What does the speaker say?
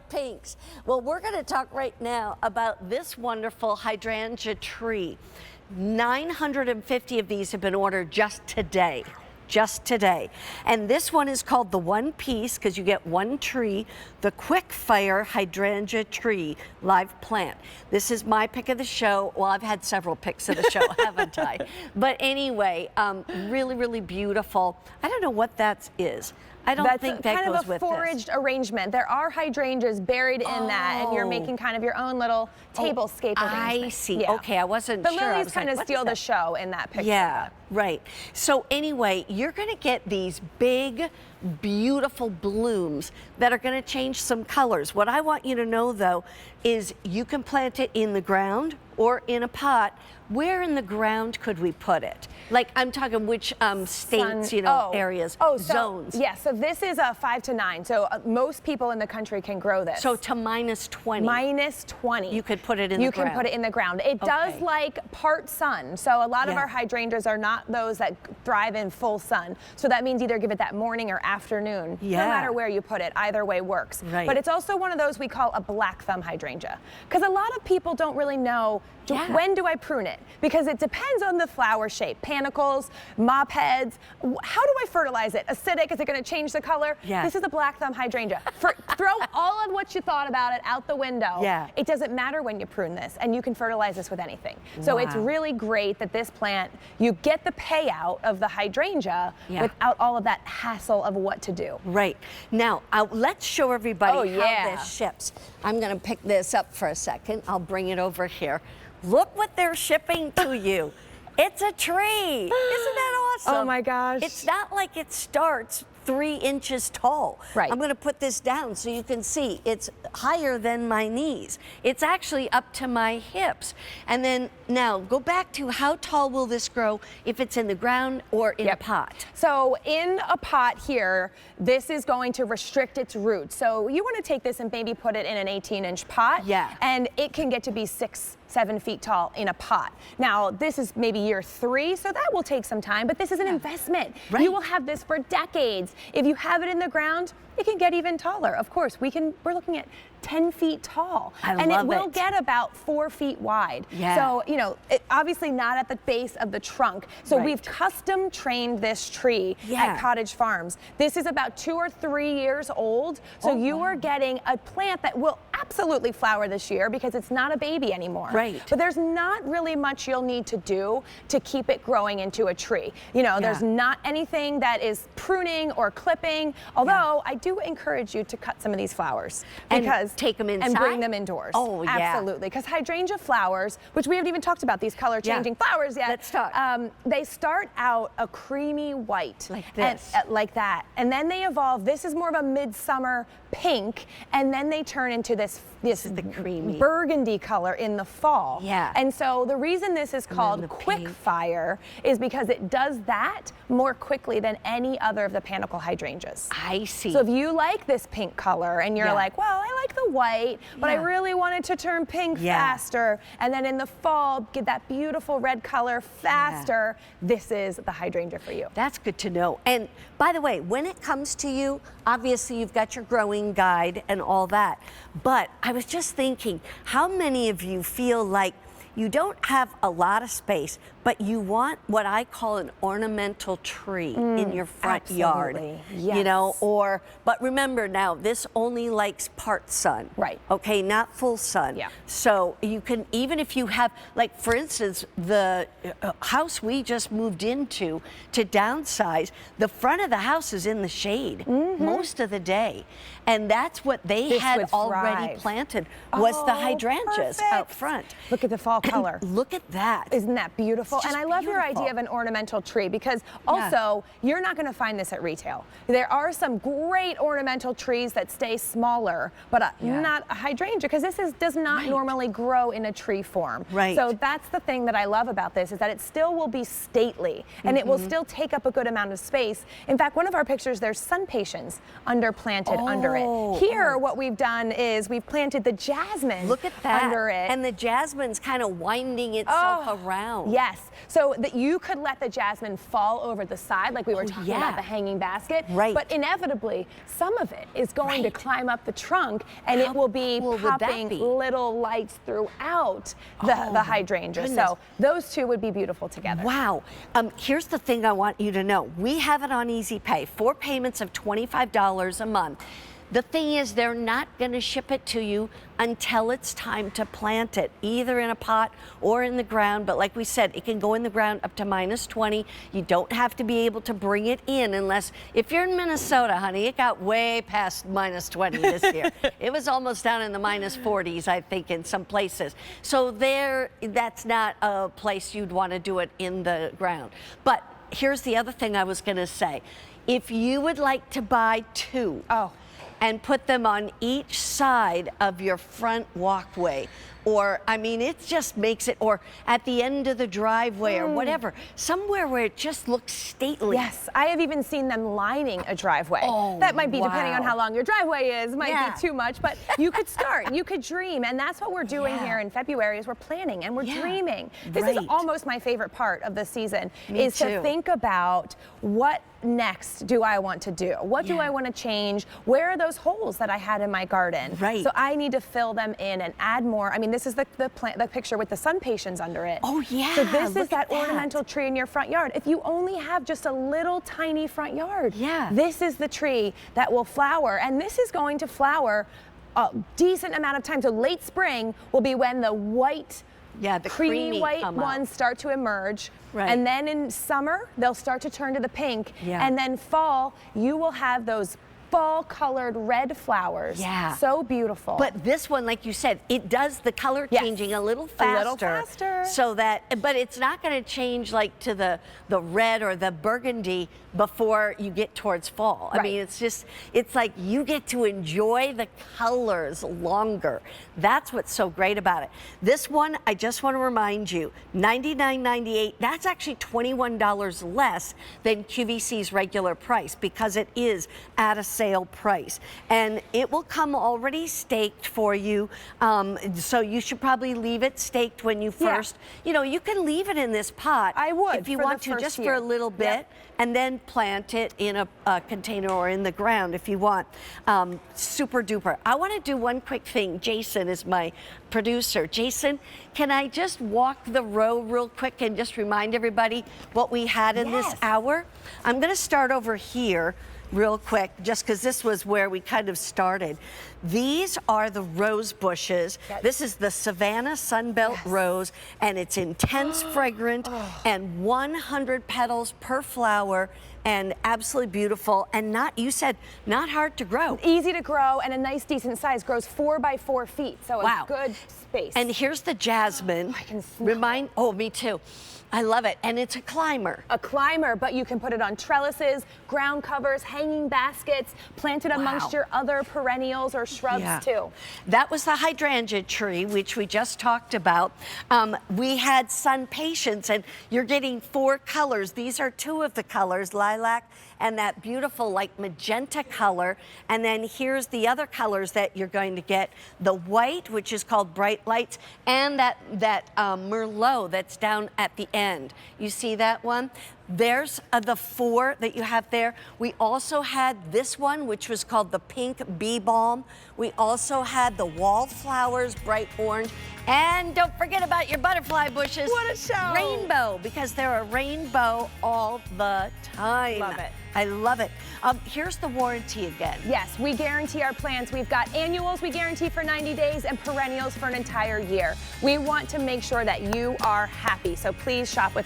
pinks. Well, we're going to talk right now about this wonderful hydrangea tree. 950 of these have been ordered just today. Just today. And this one is called the One Piece because you get one tree, the Quick Fire Hydrangea Tree live plant. This is my pick of the show. Well, I've had several picks of the show, haven't I? But anyway, really, really beautiful. I don't know what that is. I don't think that goes with this. That's kind of a foraged arrangement. There are hydrangeas buried in that, and you're making kind of your own little tablescape arrangement. I see. Yeah. Okay, I wasn't sure. The lilies kind of steal the show in that picture. Yeah, right. So anyway, you're going to get these big, beautiful blooms that are going to change some colors. What I want you to know, though, is you can plant it in the ground or in a pot. Where in the ground could we put it? Like, I'm talking which states, you know, areas, zones. Yeah, so this is a 5 to 9. So most people in the country can grow this. So to minus 20. Minus 20. You could put it in the ground. You can put it in the ground. It does like part sun. So a lot of our hydrangeas are not those that thrive in full sun. So that means either give it that morning or afternoon. No matter where you put it, either way works. Right. But it's also one of those we call a black thumb hydrangea. Because a lot of people don't really know when do I prune it? Because it depends on the flower shape. Panicles, mop heads. How do I fertilize it? Acidic, is it going to change the color? Yeah. This is a black thumb hydrangea. Throw all of what you thought about it out the window. Yeah. It doesn't matter when you prune this, and you can fertilize this with anything. So it's really great that this plant, you get the payout of the hydrangea without all of that hassle of what to do. Right. Now, let's show everybody how this ships. I'm going to pick this up for a second. I'll bring it over here. Look what they're shipping to you. It's a tree. Isn't that awesome? Oh my gosh. It's not like it starts 3 inches tall. Right. I'm going to put this down so you can see it's higher than my knees. It's actually up to my hips. And then now go back to how tall will this grow if it's in the ground or in a pot? So in a pot here, this is going to restrict its roots. So you want to take this and maybe put it in an 18-inch pot. Yeah. And it can get to be 6-7 feet tall in a pot. Now, this is maybe year 3, so that will take some time, but this is an investment. Right. You will have this for decades. If you have it in the ground, it can get even taller. Of course, we're looking at 10 feet tall. And it will get about 4 feet wide. Yeah. So, you know, obviously not at the base of the trunk. So we've custom trained this tree at Cottage Farms. This is about 2 or 3 years old. So you are getting a plant that will absolutely flower this year because it's not a baby anymore. Right. But there's not really much you'll need to do to keep it growing into a tree. You know, there's not anything that is pruning or clipping, although I do encourage you to cut some of these flowers because take them inside and bring them indoors. Oh, yeah. Absolutely. Because hydrangea flowers, which we haven't even talked about these color changing flowers yet. Let's talk. They start out a creamy white. Like this. Like that. And then they evolve. This is more of a midsummer pink. And then they turn into this is the creamy burgundy color in the fall. Yeah. And so the reason this is called Quick Fire is because it does that more quickly than any other of the panicle hydrangeas. I see. So if you like this pink color and you're like, well, I like the white, but I really wanted to turn pink faster, and then in the fall get that beautiful red color faster, this is the hydrangea for you. That's good to know. And by the way, when it comes to you, obviously you've got your growing guide and all that, but I was just thinking, how many of you feel like you don't have a lot of space, but you want what I call an ornamental tree in your front yard, you know, but remember now, this only likes part sun. Right. Okay, not full sun. Yeah. So you can, even if you have, like for instance, the house we just moved into to downsize, the front of the house is in the shade most of the day. And that's what they had already planted was the hydrangeas out front. Look at the fall color. Look at that. Isn't that beautiful? And I love your idea of an ornamental tree because also you're not going to find this at retail. There are some great ornamental trees that stay smaller, but not a hydrangea because this does not normally grow in a tree form. Right. So that's the thing that I love about this is that it still will be stately and it will still take up a good amount of space. In fact, one of our pictures, there's sun patience underplanted under it. Here, what we've done is we've planted the jasmine Look at that. under it. And the jasmine's kind of winding itself around. Yes, Yes, so that you could let the jasmine fall over the side, like we were talking about the hanging basket. Right. But inevitably, some of it is going to climb up the trunk, and it will be popping little lights throughout the hydrangea. Goodness. So those two would be beautiful together. Wow. Here's the thing I want you to know. We have it on Easy Pay, 4 payments of $25 a month. The thing is, they're not going to ship it to you until it's time to plant it, either in a pot or in the ground. But like we said, it can go in the ground up to -20. You don't have to be able to bring it in unless, if you're in Minnesota, honey, it got way past -20 this year. It was almost down in the -40s, I think, in some places. So that's not a place you'd want to do it in the ground. But here's the other thing I was going to say. If you would like to buy 2, and put them on each side of your front walkway, or, I mean, it just makes it, or at the end of the driveway or whatever, somewhere where it just looks stately. Yes, I have even seen them lining a driveway. That might be, depending on how long your driveway is, might be too much, but you could start, you could dream, and that's what we're doing here in February, is we're planning and we're dreaming. This is almost my favorite part of the season, is to think about what next do I want to do? What do I want to change? Where are those holes that I had in my garden? So I need to fill them in and add more. I mean, this is the picture with the sun patiens under it. Oh yeah. So this is that ornamental tree in your front yard. If you only have just a little tiny front yard, this is the tree that will flower, and this is going to flower a decent amount of time. So late spring will be when the white, the creamy white ones start to emerge. And then in summer, they'll start to turn to the pink. And then fall, you will have those fall-colored red flowers. So beautiful. But this one, like you said, it does the color changing a little faster. So that, but it's not going to change like to the red or the burgundy before you get towards fall. I mean, it's just, it's like you get to enjoy the colors longer. That's what's so great about it. This one, I just want to remind you, $99.98. That's actually $21 less than QVC's regular price, because it is at a sale price, and it will come already staked for you, so you should probably leave it staked when you first, you know, you can leave it in this pot. I would, if you want to, just for a little bit, and then plant it in a container or in the ground if you want. Super duper. I want to do one quick thing. Jason is my producer. Jason, can I just walk the row real quick and just remind everybody what we had in this hour? I'm going to start over here real quick, just because this was where we kind of started. These are the rose bushes. This is the Savannah Sunbelt Rose, and it's intense fragrant and 100 petals per flower, and absolutely beautiful, and not, you said, not hard to grow. Easy to grow, and a nice decent size. Grows 4 by 4 feet, so a good space. And here's the jasmine. I can smell it. Me too. I love it, and it's a climber. A climber, but you can put it on trellises, ground covers, hanging baskets, plant it amongst your other perennials or shrubs too. That was the hydrangea tree, which we just talked about. We had sun patience, and you're getting 4 colors. These are 2 of the colors, lilac and that beautiful like magenta color. And then here's the other colors that you're going to get. The white, which is called Bright Lights, and that Merlot that's down at the end. You see that one? There's the 4 that you have there. We also had this one, which was called the Pink Bee Balm. We also had the wallflowers, bright orange. And don't forget about your butterfly bushes. What a show! Rainbow, because they're a rainbow all the time. Love it. I love it. Here's the warranty again. Yes, we guarantee our plants. We've got annuals we guarantee for 90 days and perennials for an entire year. We want to make sure that you are happy, so please shop with confidence.